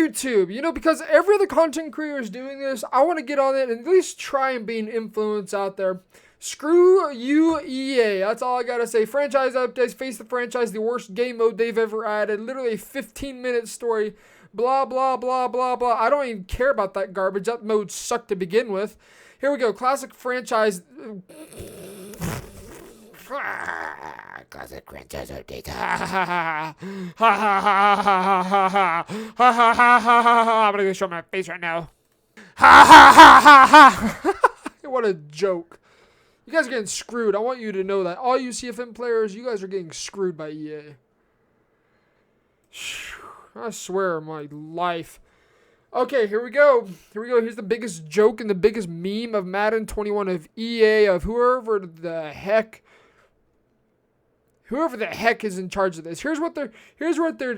YouTube. You know, because every other content creator is doing this, I want to get on it and at least try and be an influence out there. Screw you, EA. That's all I gotta say. Franchise updates, face the franchise, the worst game mode they've ever added. Literally a 15-minute story. Blah, blah, blah, blah, blah. I don't even care about that garbage. That mode sucked to begin with. Here we go. Classic franchise. Classic franchise update. I'm gonna go show my face right now. What a joke. You guys are getting screwed. I want you to know that. All you CFM players, you guys are getting screwed by EA. I swear on my life. Okay, here we go. Here's the biggest joke and the biggest meme of Madden 21 of EA, of whoever the heck is in charge of this. Here's what they're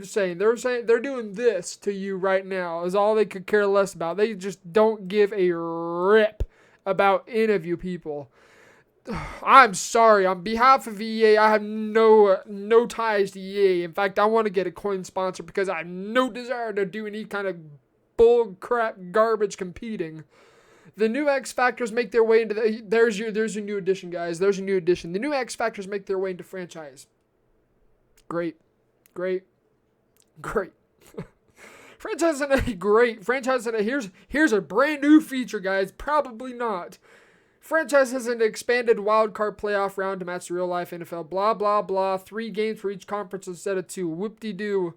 saying. They're doing this to you right now is all they could care less about. They just don't give a rip about any of you people. I'm sorry. On behalf of EA, I have no ties to EA. In fact, I want to get a coin sponsor because I have no desire to do any kind of bull crap garbage competing. The new X Factors make their way into there's your new addition, guys. There's a new addition. The new X Factors make their way into franchise. Great. Franchise and a great. Franchise and a here's a brand new feature, guys. Probably not. Franchise has an expanded wildcard playoff round to match the real-life NFL. Blah, blah, blah. 3 games for each conference instead of 2. Whoop-de-doo.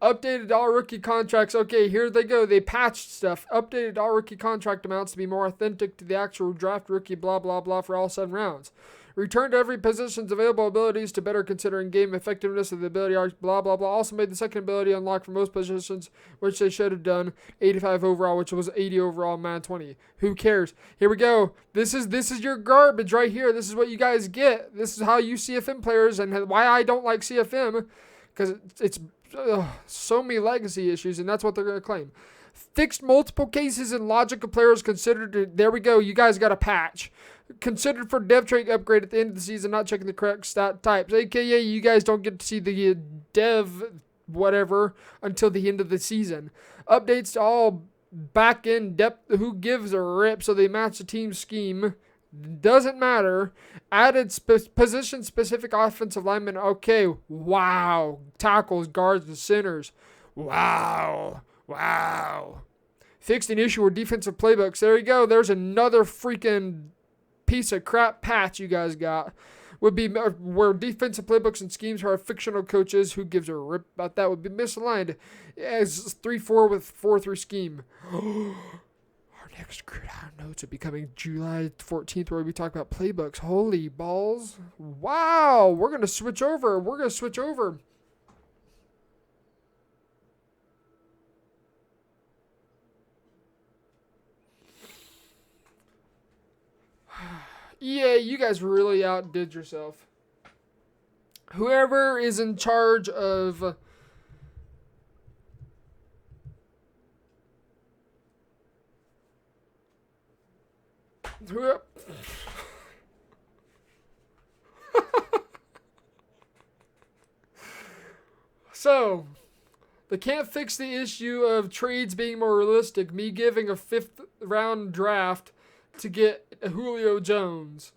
Updated all rookie contracts. Okay, here they go. They patched stuff. Updated all rookie contract amounts to be more authentic to the actual draft rookie. Blah, blah, blah for all 7 rounds. Return to every position's available abilities to better consider in-game effectiveness of the ability arcs. Blah, blah, blah. Also made the second ability unlock for most positions, which they should have done. 85 overall, which was 80 overall in Madden 20. Who cares? Here we go. This is your garbage right here. This is what you guys get. This is how you CFM players, and why I don't like CFM, because it's so many legacy issues, and that's what they're going to claim. Fixed multiple cases in logic of players considered. There we go. You guys got a patch. Considered for dev trait upgrade at the end of the season, not checking the correct stat types. AKA, you guys don't get to see the dev whatever until the end of the season. Updates to all back end depth. Who gives a rip? So they match the team scheme. Doesn't matter. Added position specific offensive linemen. Okay. Wow. Tackles, guards, and centers. Wow. Fixed an issue where defensive playbooks. There you go. There's another freaking piece of crap patch you guys got. Would be where defensive playbooks and schemes are fictional coaches. Who gives a rip about that? Would be misaligned as 3-4 with 4-3 scheme. Our next Gridiron Notes will be coming July 14th, where we talk about playbooks. Holy balls. Wow. We're going to switch over. EA, you guys really outdid yourself. Whoever is in charge of So, they can't fix the issue of trades being more realistic. Me giving a 5th round draft to get Julio Jones.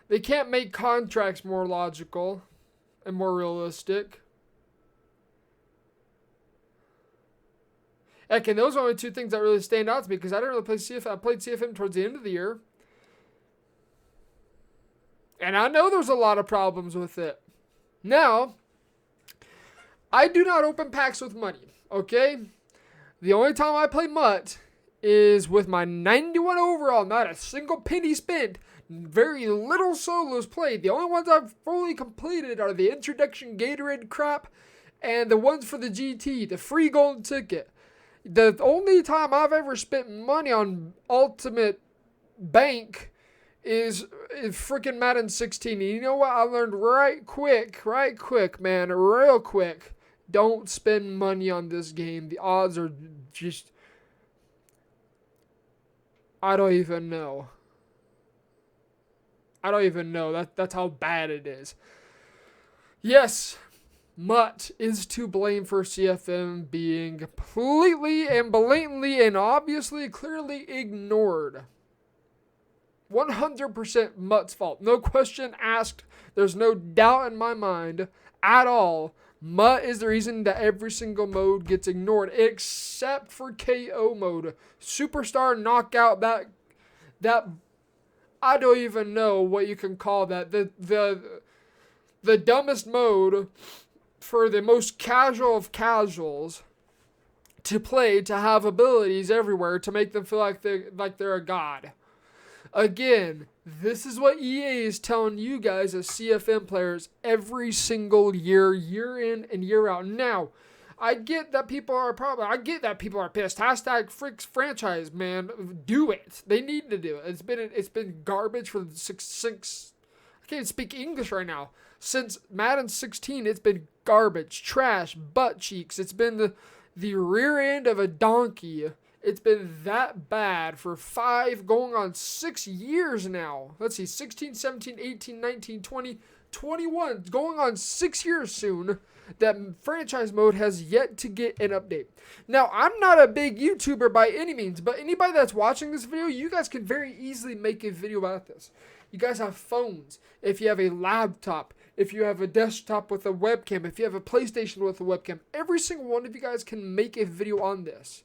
They can't make contracts more logical and more realistic. Heck, and those are only 2 things that really stand out to me because I didn't really play CFM. I played CFM towards the end of the year. And I know there's a lot of problems with it. Now, I do not open packs with money, okay? The only time I play MUT is with my 91 overall. Not a single penny spent. Very little solos played. The only ones I've fully completed are the introduction Gatorade crap and the ones for the GT, the free golden ticket. The only time I've ever spent money on Ultimate Bank is freaking Madden 16. And you know what? I learned right quick, man, real quick. Don't spend money on this game. The odds are just, I don't even know. That's how bad it is. Yes, Mutt is to blame for CFM being completely and blatantly and obviously clearly ignored. 100% Mutt's fault. No question asked. There's no doubt in my mind at all. Mutt is the reason that every single mode gets ignored except for KO mode. Superstar knockout, that I don't even know what you can call that. The dumbest mode for the most casual of casuals to play, to have abilities everywhere to make them feel like they're a god. Again, this is what EA is telling you guys as CFM players every single year, year in and year out. Now, I get that people are pissed. Hashtag Fricks franchise, man. Do it. They need to do it. It's been garbage for six. I can't speak English right now. Since Madden 16, it's been garbage, trash, butt cheeks. It's been the rear end of a donkey. It's been that bad for 5, going on 6 years now. Let's see, 16, 17, 18, 19, 20, 21. Going on 6 years soon. That franchise mode has yet to get an update. Now, I'm not a big YouTuber by any means, but anybody that's watching this video, you guys can very easily make a video about this. You guys have phones. If you have a laptop, if you have a desktop with a webcam, if you have a PlayStation with a webcam, every single one of you guys can make a video on this.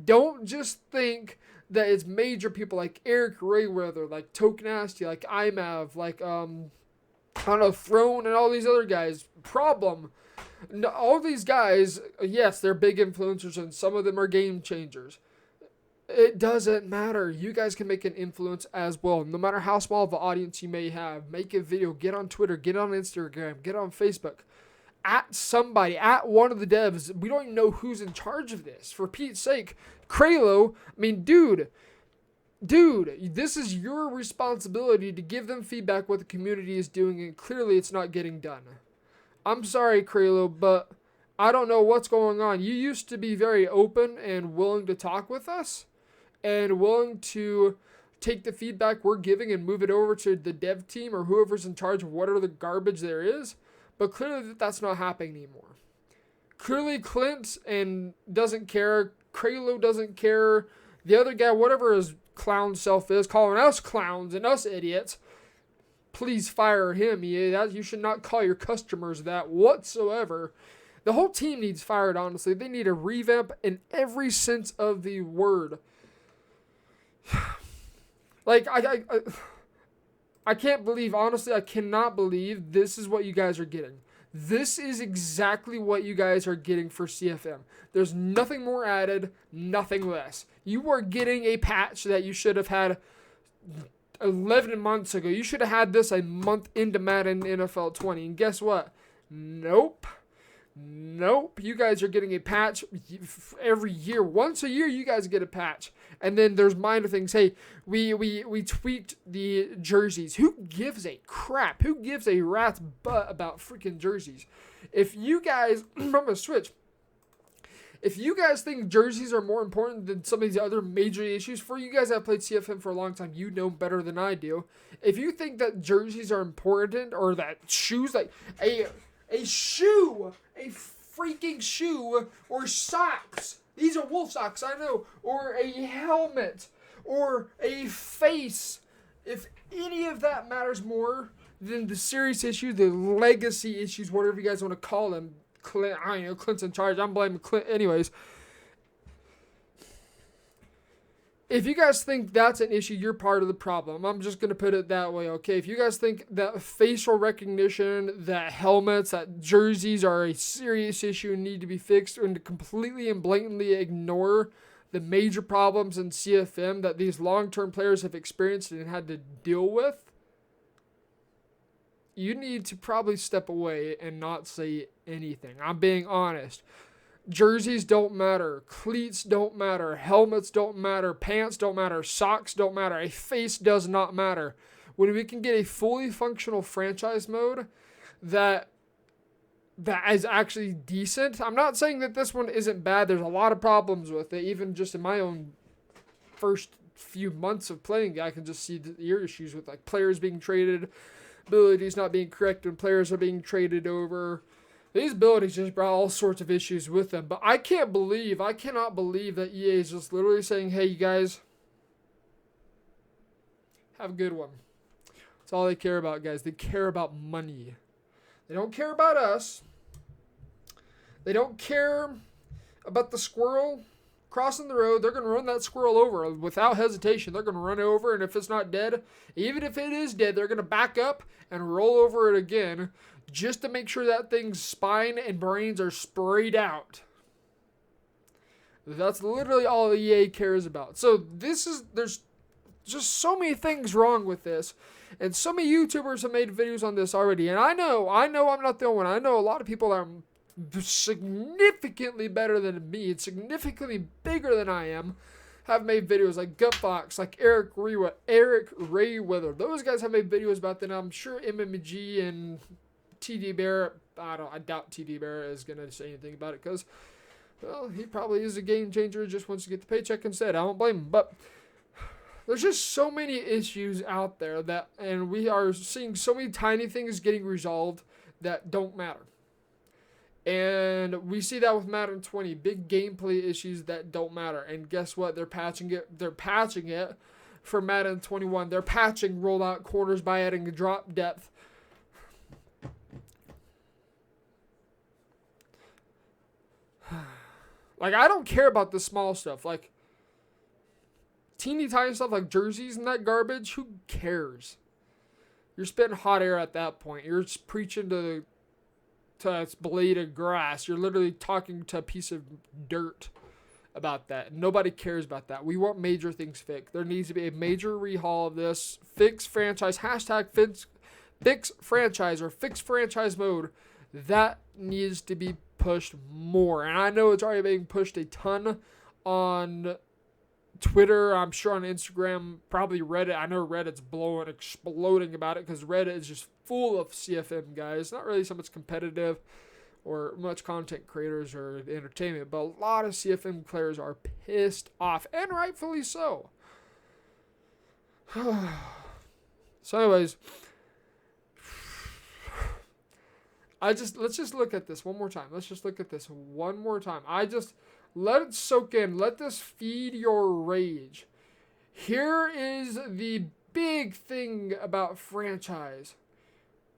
Don't just think that it's major people like Eric Rayweather, like Tokenasty, like IMAV, like Throne and all these other guys. Problem. No, all these guys, yes, they're big influencers and some of them are game changers. It doesn't matter. You guys can make an influence as well. No matter how small of an audience you may have, make a video, get on Twitter, get on Instagram, get on Facebook. At somebody, at one of the devs. We don't even know who's in charge of this. For Pete's sake, Kralo, I mean, dude, this is your responsibility to give them feedback what the community is doing, and clearly it's not getting done. I'm sorry, Kralo, but I don't know what's going on. You used to be very open and willing to talk with us, and willing to take the feedback we're giving and move it over to the dev team or whoever's in charge of whatever the garbage there is. But clearly that's not happening anymore. Clearly Clint and doesn't care. Kralo doesn't care. The other guy, whatever his clown self is, calling us clowns and us idiots. Please fire him. You should not call your customers that whatsoever. The whole team needs fired, honestly. They need a revamp in every sense of the word. Like, I can't believe, honestly, I cannot believe this is what you guys are getting. This is exactly what you guys are getting for CFM. There's nothing more added, nothing less. You are getting a patch that you should have had 11 months ago. You should have had this a month into Madden NFL 20. And guess what? Nope. You guys are getting a patch every year. Once a year, you guys get a patch. And then there's minor things. Hey, we tweaked the jerseys. Who gives a crap? Who gives a rat's butt about freaking jerseys? If you guys, I'm going to switch. If you guys think jerseys are more important than some of these other major issues, for you guys that have played CFM for a long time, you know better than I do. If you think that jerseys are important, or that shoes, like a shoe, a freaking shoe, or socks. These are wolf socks, I know. Or a helmet, or a face. If any of that matters more than the serious issue, the legacy issues, whatever you guys want to call them, Clint, I don't know, Clint's in charge. I'm blaming Clint. Anyways, if you guys think that's an issue, you're part of the problem. I'm just going to put it that way, okay? If you guys think that facial recognition, that helmets, that jerseys are a serious issue and need to be fixed, and to completely and blatantly ignore the major problems in CFM that these long-term players have experienced and had to deal with, you need to probably step away and not say anything. I'm being honest. Jerseys don't matter. Cleats don't matter. Helmets don't matter. Pants don't matter. Socks don't matter. A face does not matter. When we can get a fully functional franchise mode that is actually decent. I'm not saying that this one isn't bad. There's a lot of problems with it. Even just in my own first few months of playing, I can just see the ear issues with like players being traded, abilities not being correct when players are being traded over. These abilities just brought all sorts of issues with them. But I cannot believe that EA is just literally saying, hey, you guys, have a good one. That's all they care about, guys. They care about money. They don't care about us. They don't care about the squirrel crossing the road. They're going to run that squirrel over without hesitation. They're going to run it over, and if it's not dead, even if it is dead, they're going to back up and roll over it again just to make sure that thing's spine and brains are sprayed out. That's literally all EA cares about. So there's just so many things wrong with this. And so many YouTubers have made videos on this already. And I know I'm not the only one. I know a lot of people that are significantly better than me and significantly bigger than I am have made videos like Gutfox, like Eric Rayweather. Those guys have made videos about that. I'm sure MMG and TD Bear, I doubt TD Bear is going to say anything about it because, well, he probably is a game changer, just wants to get the paycheck instead. I don't blame him. But there's just so many issues out there and we are seeing so many tiny things getting resolved that don't matter. And we see that with Madden 20, big gameplay issues that don't matter. And guess what? They're patching it. They're patching it for Madden 21. They're patching rollout corners by adding drop depth. Like, I don't care about the small stuff. Like, teeny tiny stuff like jerseys and that garbage, who cares? You're spitting hot air at that point. You're just preaching to a blade of grass. You're literally talking to a piece of dirt about that. Nobody cares about that. We want major things fixed. There needs to be a major rehaul of this. Fix franchise. Hashtag fix franchise or fix franchise mode. That needs to be pushed more. And I know it's already being pushed a ton on Twitter, I'm sure on Instagram, probably Reddit. I know Reddit's exploding about it because Reddit is just full of CFM guys. Not really so much competitive or much content creators or entertainment, but a lot of CFM players are pissed off, and rightfully so. So anyways, let's just look at this one more time. Let it soak in. Let this feed your rage. Here is the big thing about franchise.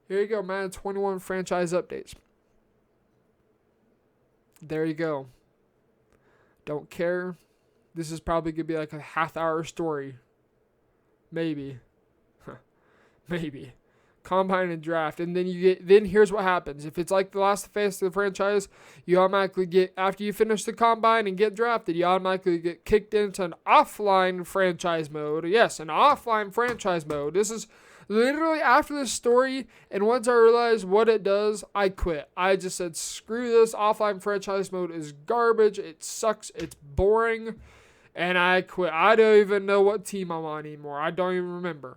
Here you go, Madden 21 franchise updates. There you go. Don't care. This is probably going to be like a half-hour story. Maybe. Maybe. Combine and draft, and then here's what happens. If it's like the last phase of the franchise, you automatically get, after you finish the combine and get drafted, you automatically get kicked into an offline franchise mode. Yes, an offline franchise mode. This is literally after this story, and once I realized what it does, I quit. I just said, screw this. Offline franchise mode is garbage. It sucks. It's boring, and I quit. I don't even know what team I'm on anymore. I don't even remember.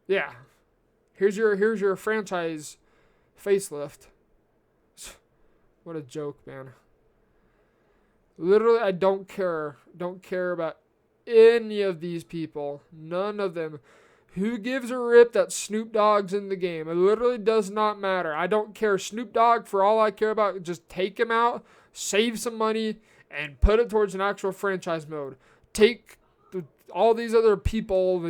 Yeah, here's your franchise facelift. What a joke, man. Literally, I don't care about any of these people. None of them. Who gives a rip that Snoop Dogg's in the game? It literally does not matter. I don't care. Snoop Dogg, for all I care about, just take him out, save some money, and put it towards an actual franchise mode. Take all these other people,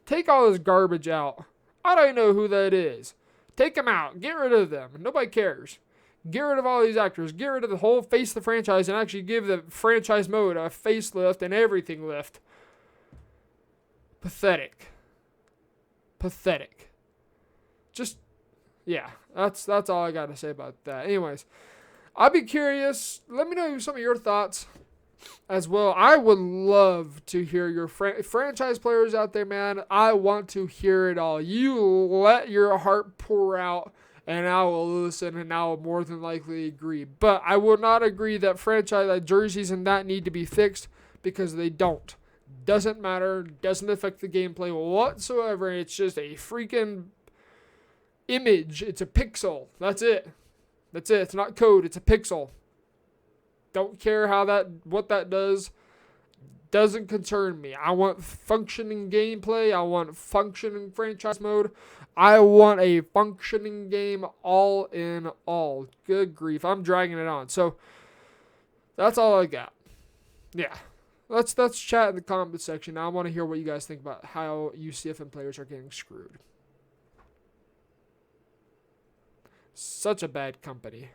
take all this garbage out. I don't know who that is. Take them out. Get rid of them. Nobody cares. Get rid of all these actors. Get rid of the whole face of the franchise and actually give the franchise mode a facelift and everything lift. Pathetic. Just, yeah. That's all I got to say about that. Anyways, I'd be curious. Let me know some of your thoughts as well. I would love to hear your franchise players out there, man. I want to hear it all. You let your heart pour out, and I will listen, and I will more than likely agree. But I will not agree that jerseys and that need to be fixed, because they don't. Doesn't matter. Doesn't affect the gameplay whatsoever. It's just a freaking image. It's a pixel. That's it. It's not code. It's a pixel. Don't care what that does. doesn't concern me. I want functioning gameplay. I want functioning franchise mode. I want a functioning game all in all. Good grief. I'm dragging it on. So that's all I got. Yeah. Let's chat in the comment section. I want to hear what you guys think about how you CFM players are getting screwed. Such a bad company.